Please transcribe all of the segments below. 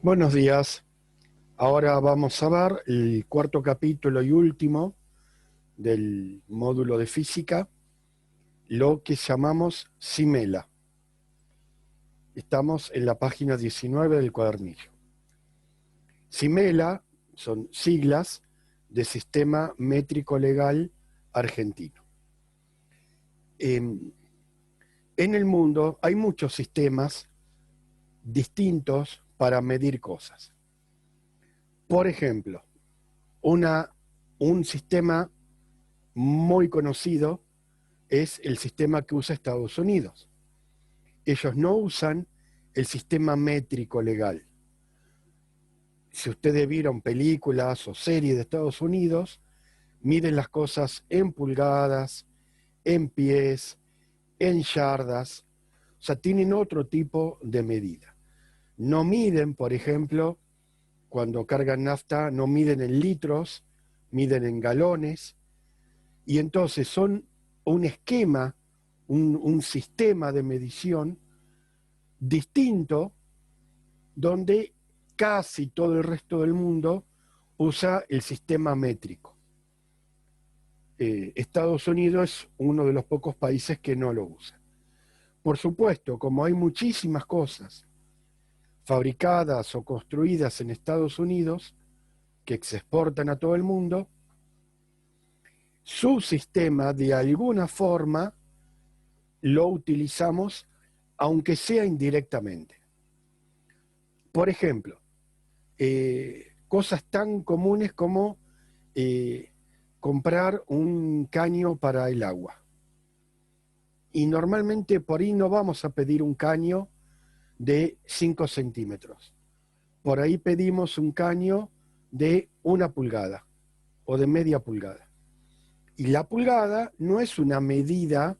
Buenos días. Ahora vamos a ver el cuarto capítulo y último del módulo de física, lo que llamamos Simela. Estamos en la página 19 del cuadernillo. Simela son siglas de Sistema Métrico Legal Argentino. En el mundo hay muchos sistemas distintos para medir cosas. Por ejemplo, un sistema muy conocido es el sistema que usa Estados Unidos. Ellos no usan el sistema métrico legal. Si ustedes vieron películas o series de Estados Unidos, miden las cosas en pulgadas, en pies, en yardas, o sea, tienen otro tipo de medida. No miden, por ejemplo, cuando cargan nafta, no miden en litros, miden en galones, y entonces son un esquema, un sistema de medición distinto donde casi todo el resto del mundo usa el sistema métrico. Estados Unidos es uno de los pocos países que no lo usa. Por supuesto, como hay muchísimas cosas fabricadas o construidas en Estados Unidos que se exportan a todo el mundo, su sistema de alguna forma lo utilizamos aunque sea indirectamente. Por ejemplo, cosas tan comunes como comprar un caño para el agua. Y normalmente por ahí no vamos a pedir un caño de 5 centímetros. Por ahí pedimos un caño de 1 pulgada o de media pulgada. Y la pulgada no es una medida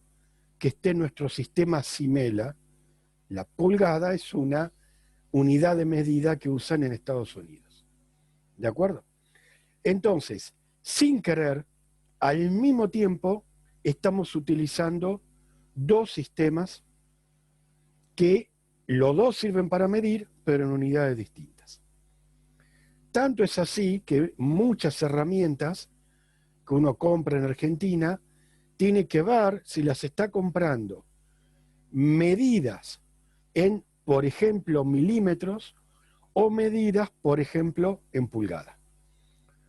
que esté en nuestro sistema Simela. La pulgada es una unidad de medida que usan en Estados Unidos. ¿De acuerdo? Entonces, sin querer, al mismo tiempo estamos utilizando dos sistemas que los dos sirven para medir, pero en unidades distintas. Tanto es así que muchas herramientas que uno compra en Argentina tiene que ver si las está comprando medidas en, por ejemplo, milímetros o medidas, por ejemplo, en pulgadas.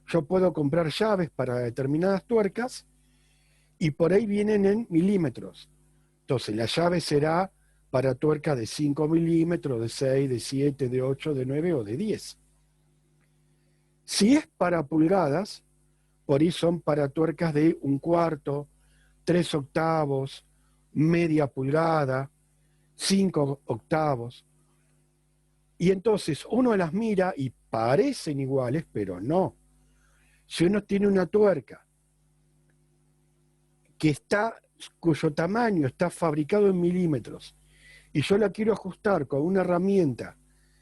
Yo puedo comprar llaves para determinadas tuercas y por ahí vienen en milímetros. Entonces la llave será para tuercas de 5 milímetros, de 6, de 7, de 8, de 9 o de 10. Si es para pulgadas, por ahí son para tuercas de 1/4, 3/8, media pulgada, 5/8. Y entonces uno las mira y parecen iguales, pero no. Si uno tiene una tuerca cuyo tamaño está fabricado en milímetros y yo la quiero ajustar con una herramienta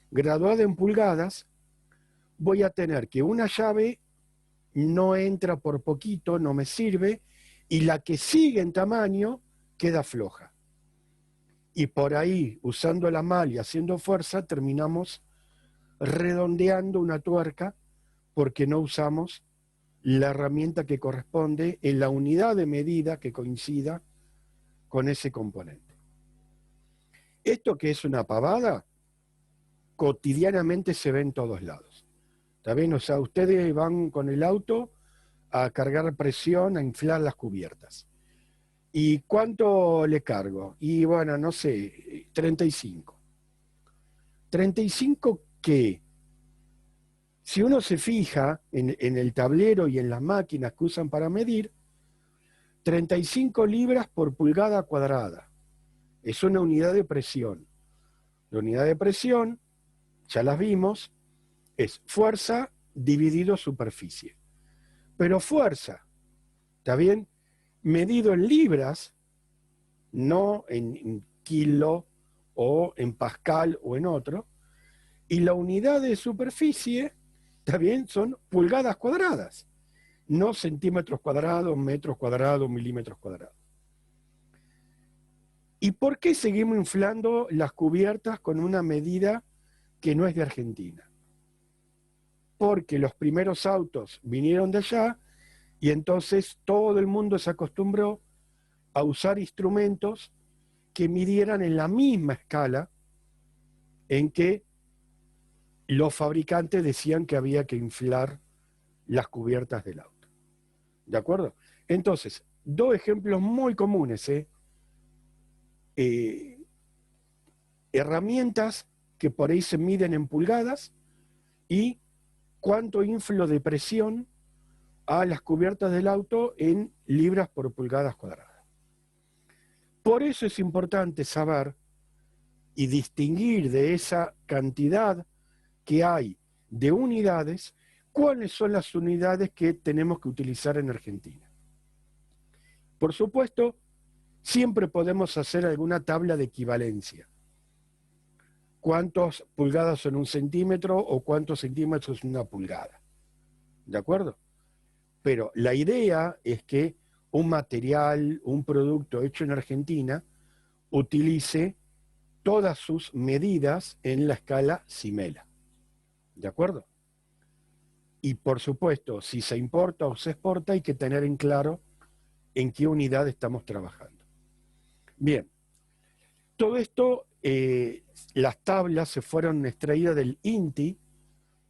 graduada en pulgadas, voy a tener que una llave no entra por poquito, no me sirve, y la que sigue en tamaño queda floja. Y por ahí, usando la mal y haciendo fuerza, terminamos redondeando una tuerca porque no usamos la herramienta que corresponde en la unidad de medida que coincida con ese componente. Esto que es una pavada, cotidianamente se ve en todos lados. ¿Está bien? O sea, ustedes van con el auto a cargar presión, a inflar las cubiertas. ¿Y cuánto le cargo? Y bueno, no sé, 35. ¿35 qué? Si uno se fija en el tablero y en las máquinas que usan para medir, 35 libras por pulgada cuadrada. Es una unidad de presión. La unidad de presión, ya las vimos, es fuerza dividido superficie. Pero fuerza, ¿está bien? Medido en libras, no en kilo o en pascal o en otro, y la unidad de superficie, ¿está bien? Son pulgadas cuadradas, no centímetros cuadrados, metros cuadrados, milímetros cuadrados. ¿Y por qué seguimos inflando las cubiertas con una medida que no es de Argentina, porque los primeros autos vinieron de allá y entonces todo el mundo se acostumbró a usar instrumentos que midieran en la misma escala en que los fabricantes decían que había que inflar las cubiertas del auto. ¿De acuerdo? Entonces, dos ejemplos muy comunes, herramientas que por ahí se miden en pulgadas y cuánto inflo de presión a las cubiertas del auto en libras por pulgadas cuadradas. Por eso es importante saber y distinguir de esa cantidad que hay de unidades, cuáles son las unidades que tenemos que utilizar en Argentina. Por supuesto, siempre podemos hacer alguna tabla de equivalencia. ¿Cuántas pulgadas son un centímetro o cuántos centímetros es una pulgada? ¿De acuerdo? Pero la idea es que un material, un producto hecho en Argentina, utilice todas sus medidas en la escala Simela. ¿De acuerdo? Y por supuesto, si se importa o se exporta, hay que tener en claro en qué unidad estamos trabajando. Bien, todo esto, las tablas se fueron extraídas del INTI,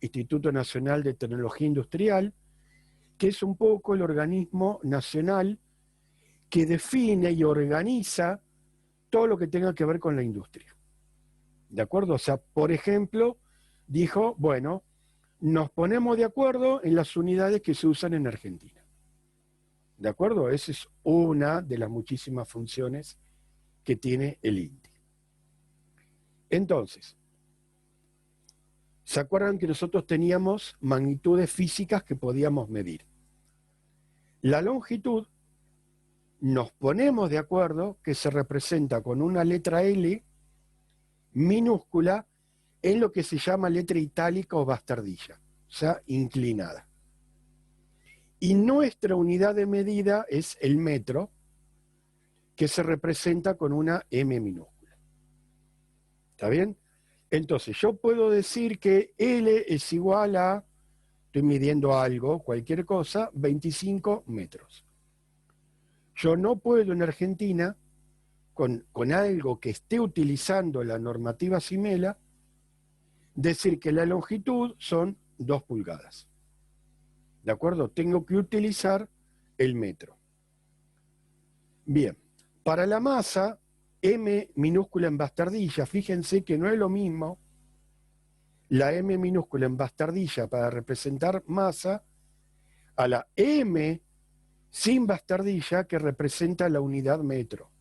Instituto Nacional de Tecnología Industrial, que es un poco el organismo nacional que define y organiza todo lo que tenga que ver con la industria. ¿De acuerdo? O sea, por ejemplo, dijo, bueno, nos ponemos de acuerdo en las unidades que se usan en Argentina. ¿De acuerdo? Esa es una de las muchísimas funciones que tiene el INTI. Entonces, ¿se acuerdan que nosotros teníamos magnitudes físicas que podíamos medir? La longitud, nos ponemos de acuerdo que se representa con una letra L minúscula en lo que se llama letra itálica o bastardilla, o sea, inclinada. Y nuestra unidad de medida es el metro, que se representa con una M minúscula. ¿Está bien? Entonces, yo puedo decir que L es igual a, estoy midiendo algo, cualquier cosa, 25 metros. Yo no puedo en Argentina, con algo que esté utilizando la normativa Simela, decir que la longitud son 2 pulgadas. ¿De acuerdo? Tengo que utilizar el metro. Bien, para la masa, M minúscula en bastardilla, fíjense que no es lo mismo la M minúscula en bastardilla para representar masa a la M sin bastardilla que representa la unidad metro.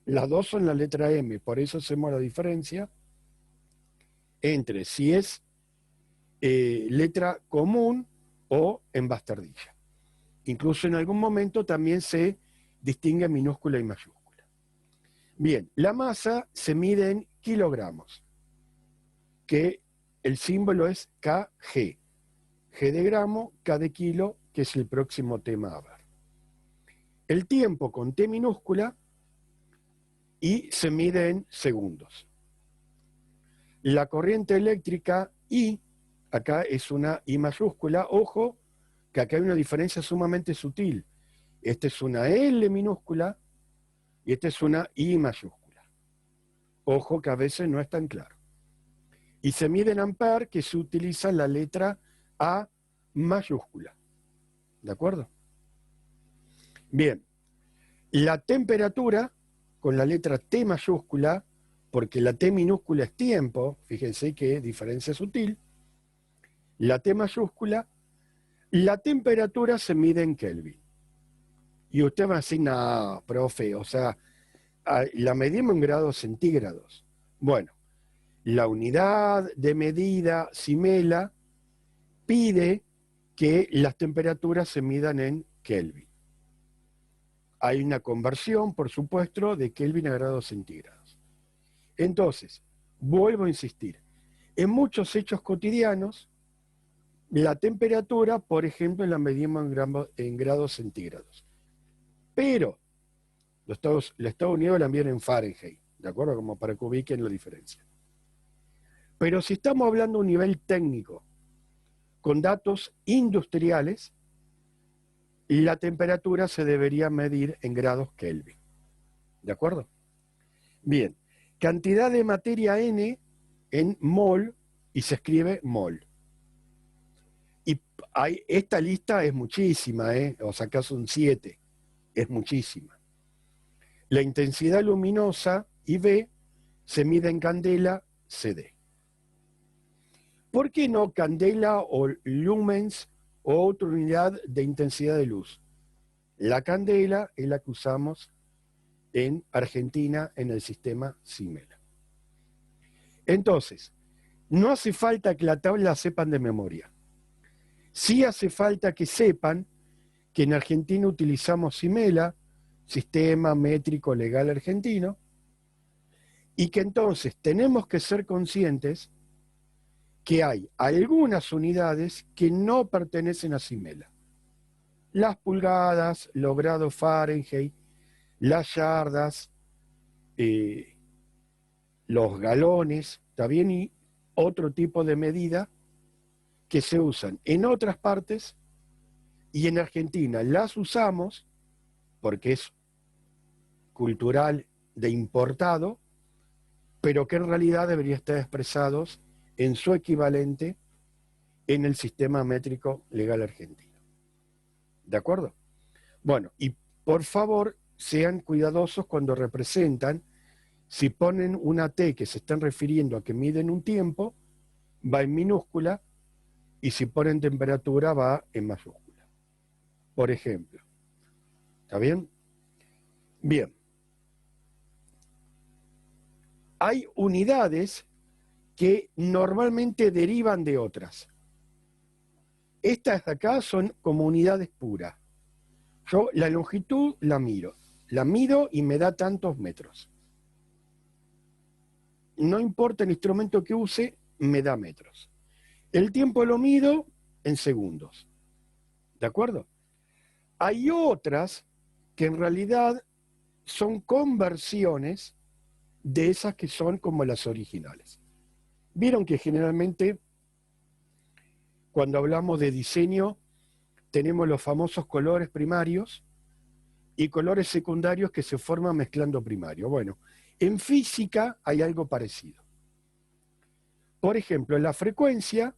Las dos son la letra M, por eso hacemos la diferencia entre si es letra común o en bastardilla. Incluso en algún momento también se distingue minúscula y mayúscula. Bien, la masa se mide en kilogramos, que el símbolo es kg. G de gramo, K de kilo, que es el próximo tema a ver. El tiempo con T minúscula y se mide en segundos. La corriente eléctrica I, acá es una I mayúscula, ojo, que acá hay una diferencia sumamente sutil. Esta es una L minúscula y esta es una I mayúscula. Ojo que a veces no es tan claro. Y se mide en ampere, que se utiliza la letra A mayúscula. ¿De acuerdo? Bien, la temperatura con la letra T mayúscula, porque la T minúscula es tiempo, fíjense qué diferencia sutil, la T mayúscula, la temperatura se mide en Kelvin. Y usted va a decir, no, profe, o sea, la medimos en grados centígrados. Bueno, la unidad de medida Simela pide que las temperaturas se midan en Kelvin. Hay una conversión, por supuesto, de Kelvin a grados centígrados. Entonces, vuelvo a insistir, en muchos hechos cotidianos, la temperatura, por ejemplo, la medimos en grados centígrados. Pero los Estados Unidos la miden en Fahrenheit, ¿de acuerdo? Como para que ubiquen la diferencia. Pero si estamos hablando de un nivel técnico, con datos industriales, la temperatura se debería medir en grados Kelvin. ¿De acuerdo? Bien, cantidad de materia N en mol, y se escribe mol. Y esta lista es muchísima, o sea, acá son 7, es muchísima. La intensidad luminosa, IV, se mide en candela, CD. ¿Por qué no candela o lumens o otra unidad de intensidad de luz? La candela es la que usamos en Argentina en el sistema Simela. Entonces, no hace falta que la tabla la sepan de memoria. Sí hace falta que sepan que en Argentina utilizamos Simela, Sistema Métrico Legal Argentino, y que entonces tenemos que ser conscientes que hay algunas unidades que no pertenecen a Simela. Las pulgadas, los grados Fahrenheit, las yardas, los galones, ¿está bien? Y otro tipo de medida que se usan en otras partes y en Argentina las usamos porque es cultural de importado, pero que en realidad debería estar expresados en su equivalente en el sistema métrico legal argentino. ¿De acuerdo? Bueno, y por favor sean cuidadosos cuando representan, si ponen una T que se están refiriendo a que miden un tiempo, va en minúscula, y si ponen temperatura va en mayúscula. Por ejemplo. ¿Está bien? Bien. Hay unidades que normalmente derivan de otras. Estas de acá son como unidades puras. Yo la longitud la mido y me da tantos metros. No importa el instrumento que use, me da metros. El tiempo lo mido en segundos. ¿De acuerdo? Hay otras que en realidad son conversiones de esas que son como las originales. Vieron que generalmente cuando hablamos de diseño tenemos los famosos colores primarios y colores secundarios que se forman mezclando primario. Bueno, en física hay algo parecido. Por ejemplo, la frecuencia,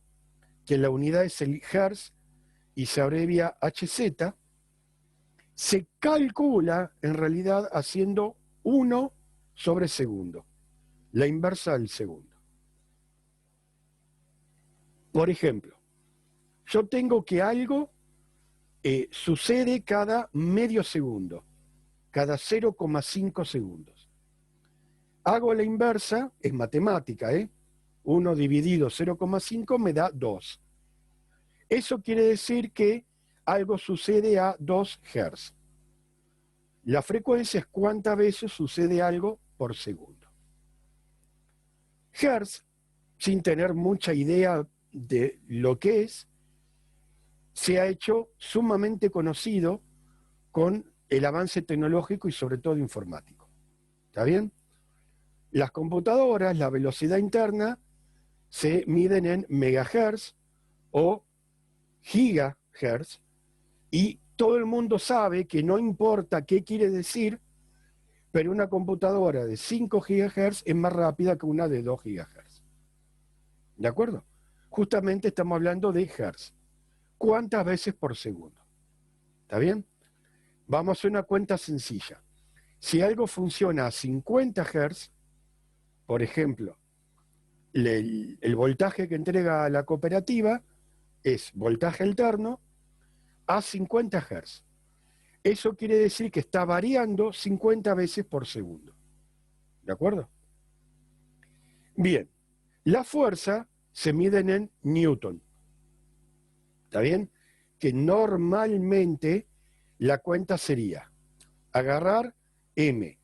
que la unidad es el Hertz y se abrevia Hz, se calcula en realidad haciendo 1 sobre segundo, la inversa del segundo. Por ejemplo, yo tengo que algo sucede cada medio segundo, cada 0,5 segundos. Hago la inversa, es matemática, 1 dividido 0,5 me da 2. Eso quiere decir que algo sucede a 2 Hz. La frecuencia es cuántas veces sucede algo por segundo. Hertz, sin tener mucha idea de lo que es, se ha hecho sumamente conocido con el avance tecnológico y sobre todo informático. ¿Está bien? Las computadoras, la velocidad interna, se miden en megahertz o gigahertz, y todo el mundo sabe que no importa qué quiere decir, pero una computadora de 5 gigahertz es más rápida que una de 2 gigahertz. ¿De acuerdo? Justamente estamos hablando de hertz. ¿Cuántas veces por segundo? ¿Está bien? Vamos a hacer una cuenta sencilla. Si algo funciona a 50 Hz, por ejemplo, el voltaje que entrega la cooperativa es voltaje alterno a 50 Hz. Eso quiere decir que está variando 50 veces por segundo. ¿De acuerdo? Bien, la fuerza se mide en Newton. ¿Está bien? Que normalmente la cuenta sería agarrar m,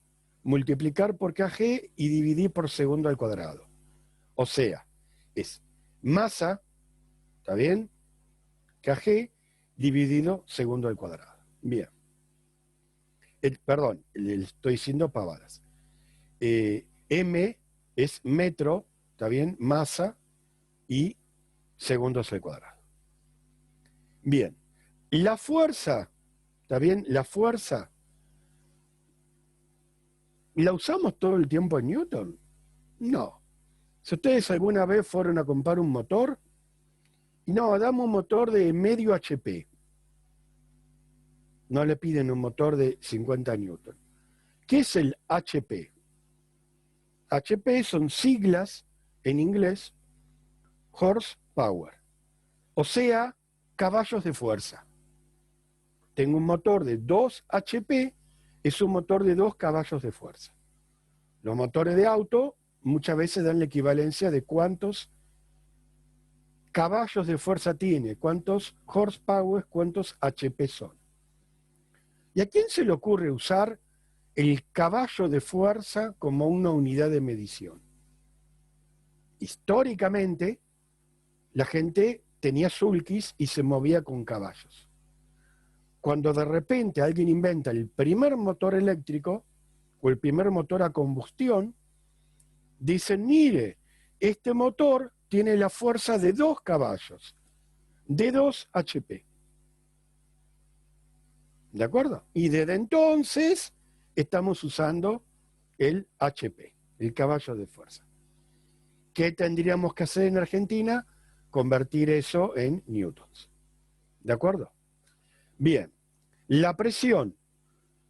multiplicar por kg y dividir por segundo al cuadrado. O sea, es masa, ¿está bien? Kg dividido segundo al cuadrado. Bien. Perdón, le estoy diciendo pavadas. M es metro ¿está bien? Masa y segundos al cuadrado. Bien, la fuerza, ¿está bien? La fuerza, ¿la usamos todo el tiempo en Newton? No. Si ustedes alguna vez fueron a comprar un motor, no, damos un motor de medio HP. No le piden un motor de 50 Newton. ¿Qué es el HP? HP son siglas en inglés, horsepower, o sea, caballos de fuerza. Tengo un motor de 2 HP, es un motor de 2 caballos de fuerza. Los motores de auto muchas veces dan la equivalencia de cuántos caballos de fuerza tiene, cuántos horsepower, cuántos HP son. ¿Y a quién se le ocurre usar el caballo de fuerza como una unidad de medición? Históricamente, la gente tenía sulkys y se movía con caballos. Cuando de repente alguien inventa el primer motor eléctrico o el primer motor a combustión, dicen, mire, este motor tiene la fuerza de 2 caballos, de 2 HP. ¿De acuerdo? Y desde entonces estamos usando el HP, el caballo de fuerza. ¿Qué tendríamos que hacer en Argentina? Convertir eso en newtons. ¿De acuerdo? Bien, la presión,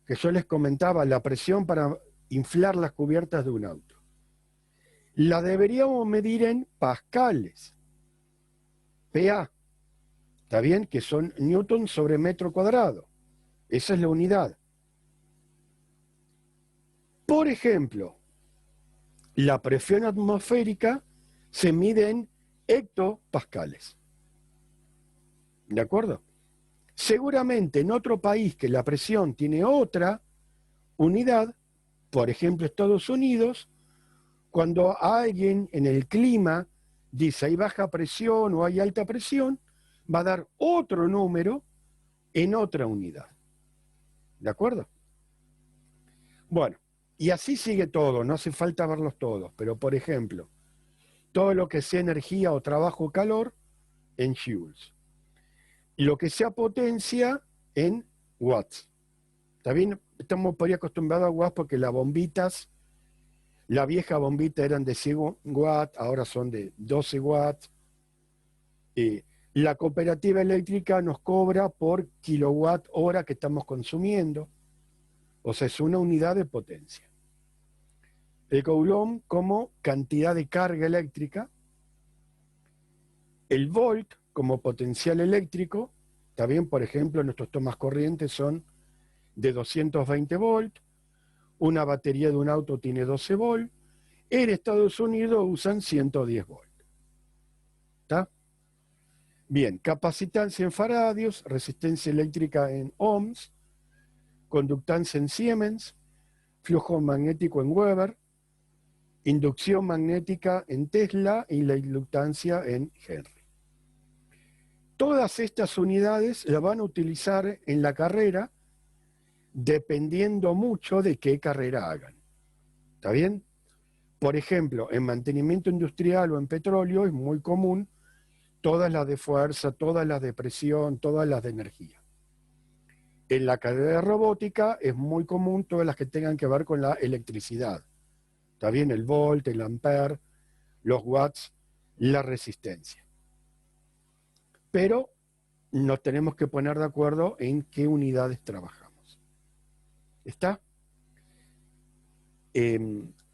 que yo les comentaba, la presión para inflar las cubiertas de un auto, la deberíamos medir en pascales, PA, ¿está bien? Que son newton sobre metro cuadrado. Esa es la unidad. Por ejemplo, la presión atmosférica se mide en hectopascales. ¿De acuerdo? Seguramente en otro país que la presión tiene otra unidad, por ejemplo Estados Unidos, cuando alguien en el clima dice hay baja presión o hay alta presión, va a dar otro número en otra unidad. ¿De acuerdo? Bueno, y así sigue todo, no hace falta verlos todos, pero por ejemplo, todo lo que sea energía o trabajo o calor en joules. Lo que sea potencia en watts. ¿Está bien? Estamos por ahí acostumbrados a watts porque las bombitas, la vieja bombita eran de 100 watts, ahora son de 12 watts. La cooperativa eléctrica nos cobra por kilowatt hora que estamos consumiendo. O sea, es una unidad de potencia. El coulomb como cantidad de carga eléctrica. El volt como potencial eléctrico. También, por ejemplo, nuestros tomas corrientes son de 220 volts. Una batería de un auto tiene 12 volts. En Estados Unidos usan 110 volts. ¿Está? Bien, capacitancia en faradios, resistencia eléctrica en ohms, conductancia en Siemens, flujo magnético en Weber, inducción magnética en Tesla y la inductancia en Henry. Todas estas unidades las van a utilizar en la carrera dependiendo mucho de qué carrera hagan. ¿Está bien? Por ejemplo, en mantenimiento industrial o en petróleo es muy común todas las de fuerza, todas las de presión, todas las de energía. En la carrera de robótica es muy común todas las que tengan que ver con la electricidad. Está bien, el volt, el ampere, los watts, la resistencia. Pero nos tenemos que poner de acuerdo en qué unidades trabajamos. ¿Está?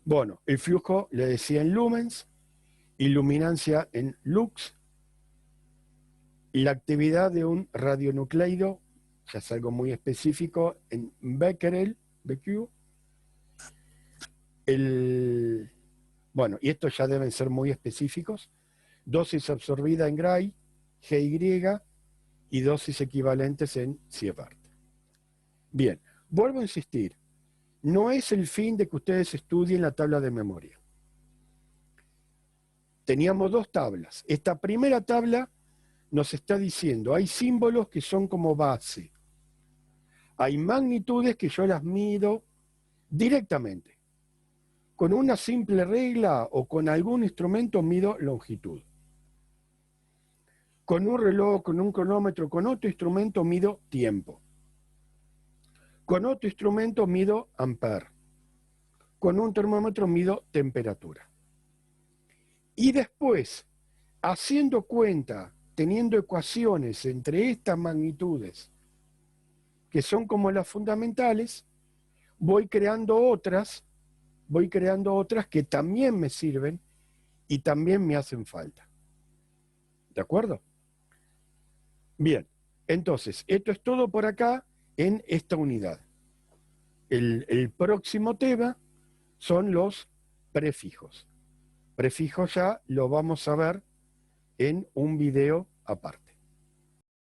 Bueno, el flujo le decía en lumens, iluminancia en lux, la actividad de un radionucleido, ya es algo muy específico, en becquerel, BQ. Bueno, y estos ya deben ser muy específicos. Dosis absorbida en Gray, GY, y dosis equivalentes en Sievert. Bien, vuelvo a insistir, no es el fin de que ustedes estudien la tabla de memoria. Teníamos 2 tablas. Esta primera tabla nos está diciendo, hay símbolos que son como base. Hay magnitudes que yo las mido directamente. Con una simple regla o con algún instrumento mido longitud. Con un reloj, con un cronómetro, con otro instrumento mido tiempo. Con otro instrumento mido ampere. Con un termómetro mido temperatura. Y después, haciendo cuenta, teniendo ecuaciones entre estas magnitudes, que son como las fundamentales, voy creando otras que también me sirven y también me hacen falta. ¿De acuerdo? Bien, entonces, esto es todo por acá en esta unidad. El próximo tema son los prefijos. Prefijos ya lo vamos a ver en un video aparte.